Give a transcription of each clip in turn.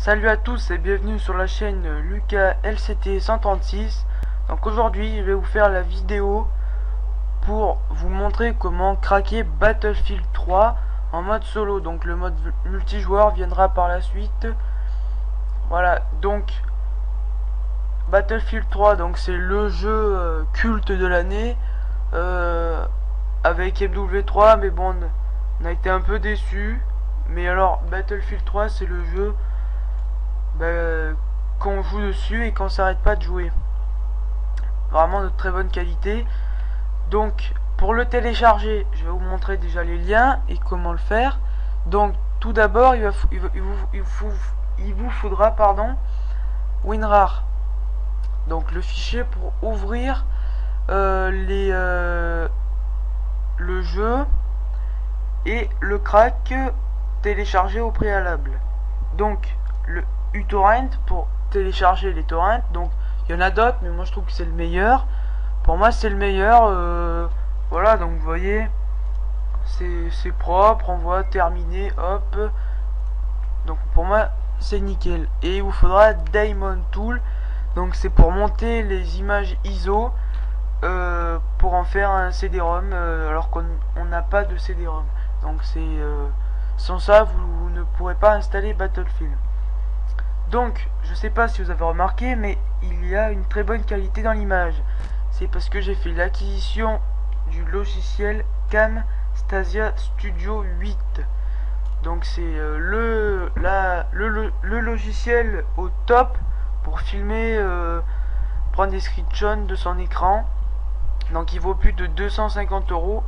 Salut à tous et bienvenue sur la chaîne Lucas LCT 136. Donc aujourd'hui je vais vous faire la vidéo pour vous montrer comment craquer Battlefield 3 en mode solo. Donc le mode multijoueur viendra par la suite. Voilà, donc Battlefield 3, donc c'est le jeu culte de l'année avec MW3, mais bon, on a été un peu déçus. Mais alors Battlefield 3 c'est le jeu qu'on joue dessus et qu'on s'arrête pas de jouer. Vraiment de très bonne qualité. Donc pour le télécharger, je vais vous montrer déjà les liens et comment le faire. Donc tout d'abord il vous faudra WinRAR. Donc le fichier pour ouvrir le jeu et le crack téléchargé au préalable. Donc le uTorrent pour télécharger les torrents. Donc il y en a d'autres, mais moi je trouve que c'est le meilleur. Pour moi c'est le meilleur. Voilà, donc vous voyez, c'est propre, on voit terminé, hop. Donc pour moi c'est nickel. Et il vous faudra Daemon Tool. Donc c'est pour monter les images ISO pour en faire un CD-ROM alors qu'on n'a pas de CD-ROM. Donc c'est sans ça vous ne pourrez pas installer Battlefield. Donc, je sais pas si vous avez remarqué, mais il y a une très bonne qualité dans l'image. C'est parce que j'ai fait l'acquisition du logiciel Camtasia Studio 8. Donc c'est le logiciel au top pour filmer, prendre des screenshots de son écran. Donc il vaut plus de 250 €.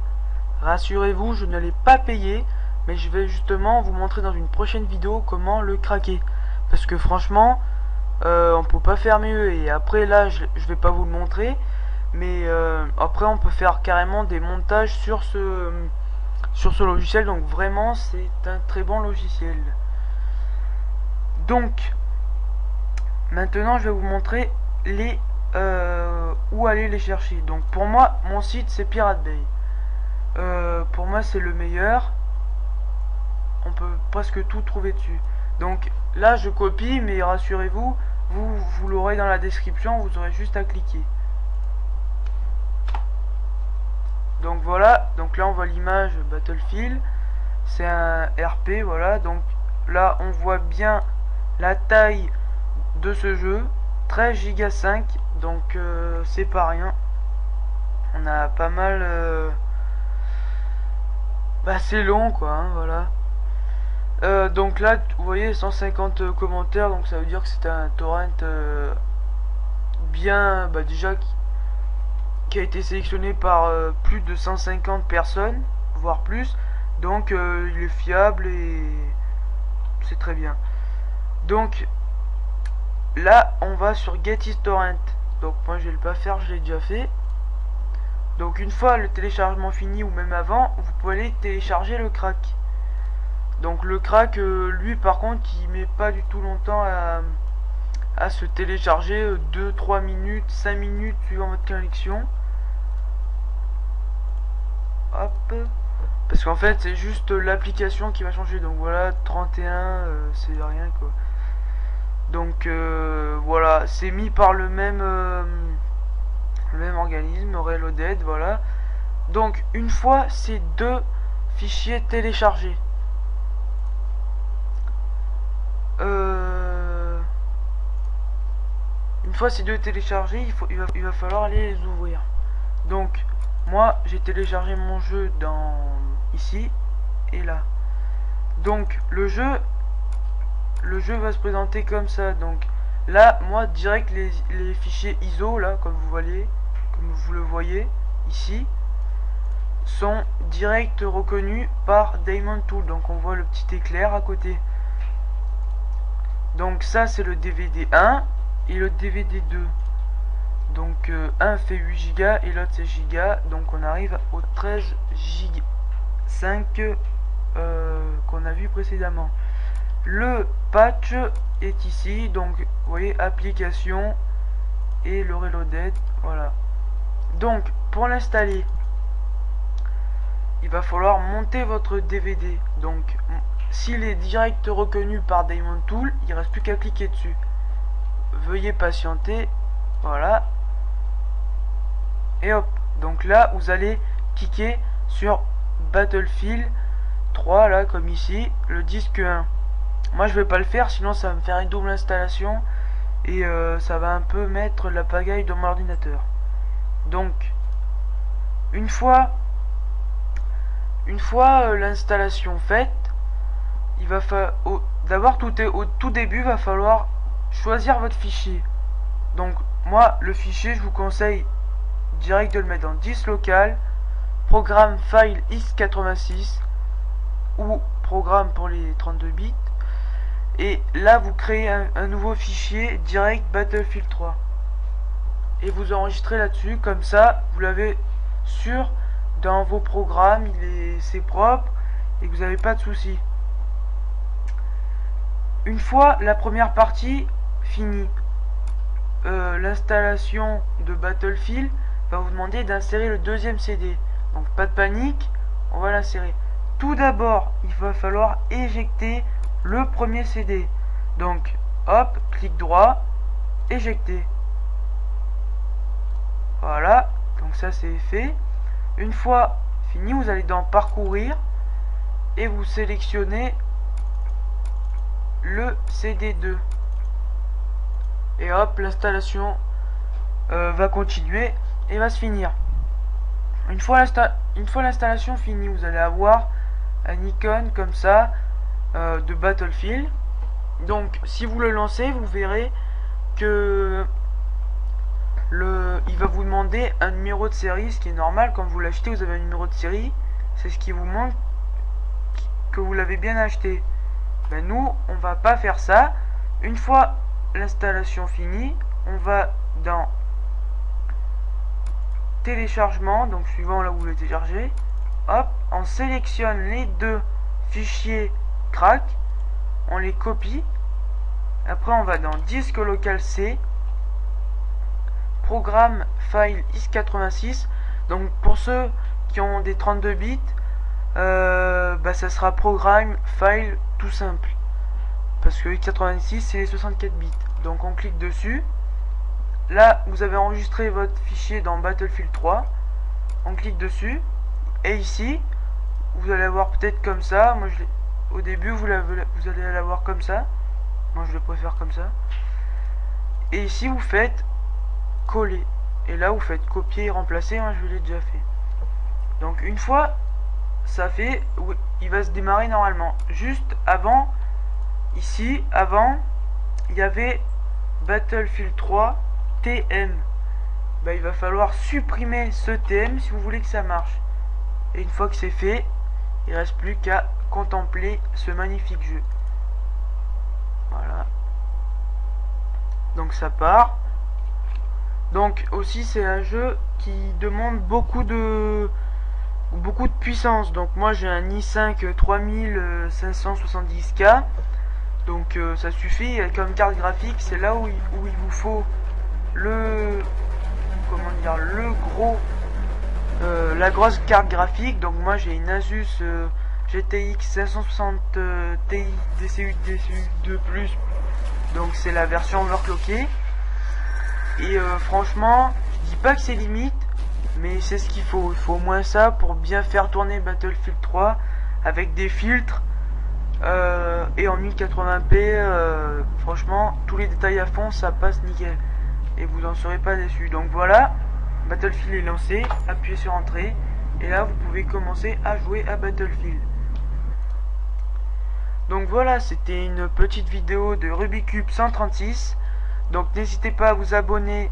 Rassurez-vous, je ne l'ai pas payé, mais je vais justement vous montrer dans une prochaine vidéo comment le craquer. Parce que franchement on peut pas faire mieux. Et après là je vais pas vous le montrer, mais après on peut faire carrément des montages sur ce logiciel. Donc vraiment c'est un très bon logiciel. Donc maintenant je vais vous montrer les où aller les chercher. Donc pour moi mon site c'est Pirate Bay. Pour moi c'est le meilleur. On peut presque tout trouver dessus. Donc là je copie, mais rassurez-vous, vous l'aurez dans la description, vous aurez juste à cliquer. Donc voilà, donc là on voit l'image Battlefield, c'est un RP, voilà. Donc là on voit bien la taille de ce jeu, 13 Go 5, donc c'est pas rien. On a pas mal c'est long quoi, hein, voilà. Donc là vous voyez 150 commentaires, donc ça veut dire que c'est un torrent bien déjà qui a été sélectionné par plus de 150 personnes, voire plus. Donc il est fiable et c'est très bien. Donc là on va sur GetIsTorrent. Donc moi je vais pas faire, je l'ai déjà fait. Donc une fois le téléchargement fini ou même avant, vous pouvez aller télécharger le crack. Donc le crack, lui par contre, il met pas du tout longtemps à se télécharger, 2-3 minutes, 5 minutes suivant votre connexion. Hop. Parce qu'en fait c'est juste l'application qui va changer. Donc voilà, 31, c'est rien quoi. Donc voilà, c'est mis par le même organisme, Reloaded, voilà. Donc une fois ces deux fichiers téléchargés, une fois ces deux téléchargés, il va falloir aller les ouvrir. Donc moi j'ai téléchargé mon jeu dans ici et là. Donc le jeu va se présenter comme ça. Donc là moi direct les fichiers ISO là, comme vous le voyez ici, sont direct reconnus par Daemon Tool. Donc on voit le petit éclair à côté. Donc ça c'est le DVD 1 et le DVD 2. Donc un fait 8 Go et l'autre c'est Go. Donc on arrive au 13 Go 5 qu'on a vu précédemment. Le patch est ici. Donc vous voyez application et le reloaded. Voilà. Donc pour l'installer, il va falloir monter votre DVD. Donc s'il est direct reconnu par Diamond Tool, il reste plus qu'à cliquer dessus. Veuillez patienter. Voilà. Et hop. Donc là, vous allez cliquer sur Battlefield 3, là, comme ici, le disque 1. Moi, je vais pas le faire, sinon ça va me faire une double installation. Et ça va un peu mettre la pagaille dans mon ordinateur. Donc, une fois l'installation faite, il va d'abord au tout début, va falloir choisir votre fichier. Donc, moi, le fichier, je vous conseille direct de le mettre dans 10 local, programme file x86 ou programme pour les 32 bits. Et là, vous créez un nouveau fichier direct Battlefield 3. Et vous enregistrez là-dessus, comme ça, vous l'avez sûr dans vos programmes, c'est propre et que vous n'avez pas de soucis. Une fois la première partie finie, l'installation de Battlefield va vous demander d'insérer le deuxième CD. Donc pas de panique, on va l'insérer. Tout d'abord, il va falloir éjecter le premier CD. Donc hop, clic droit, éjecter. Voilà, donc ça c'est fait. Une fois fini, vous allez dans parcourir et vous sélectionnez le CD2. Et hop, l'installation va continuer et va se finir. Une fois l'installation finie, vous allez avoir un icône comme ça de Battlefield. Donc si vous le lancez, vous verrez que il va vous demander un numéro de série, ce qui est normal. Quand vous l'achetez, vous avez un numéro de série, c'est ce qui vous montre que vous l'avez bien acheté. Ben nous, on va pas faire ça. Une fois l'installation finie, on va dans téléchargement, donc suivant là où vous le téléchargez, hop, on sélectionne les deux fichiers crack, on les copie, après on va dans disque local C, programme file x86. Donc pour ceux qui ont des 32 bits, ça sera programme file tout simple, parce que x86 c'est les 64 bits. Donc on clique dessus. Là vous avez enregistré votre fichier dans Battlefield 3, on clique dessus et ici vous allez avoir peut-être comme ça. Moi au début vous allez l'avoir comme ça, moi je le préfère comme ça. Et ici vous faites coller, et là vous faites copier et remplacer. Moi je l'ai déjà fait. Donc une fois ça fait, il va se démarrer normalement. Juste avant, ici avant il y avait Battlefield 3 TM. Il va falloir supprimer ce TM si vous voulez que ça marche. Et une fois que c'est fait, il reste plus qu'à contempler ce magnifique jeu. Voilà. Donc ça part. Donc aussi c'est un jeu qui demande beaucoup de puissance. Donc moi j'ai un i5 3570K. Donc ça suffit. Comme carte graphique, c'est là où il vous faut le la grosse carte graphique. Donc moi j'ai une Asus GTX 560 Ti DCU 2+. Donc c'est la version overclockée. Et franchement, je dis pas que c'est limite, mais c'est ce qu'il faut. Il faut au moins ça pour bien faire tourner Battlefield 3 avec des filtres et en 1080p. Franchement, tous les détails à fond, ça passe nickel. Et vous n'en serez pas déçus. Donc voilà, Battlefield est lancé. Appuyez sur Entrée. Et là, vous pouvez commencer à jouer à Battlefield. Donc voilà, c'était une petite vidéo de Rubik's Cube 136. Donc n'hésitez pas à vous abonner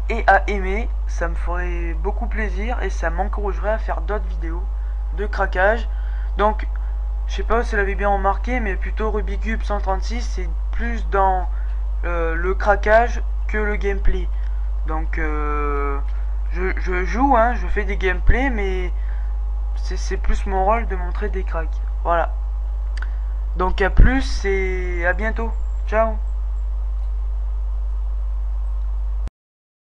et à aimer, ça me ferait beaucoup plaisir et ça m'encouragerait à faire d'autres vidéos de craquage. Donc je sais pas si vous l'avez bien remarqué, mais plutôt Rubik's Cube 136 c'est plus dans le craquage que le gameplay. Donc je joue, hein, je fais des gameplays, mais c'est plus mon rôle de montrer des cracks. Voilà. Donc à plus et à bientôt. Ciao.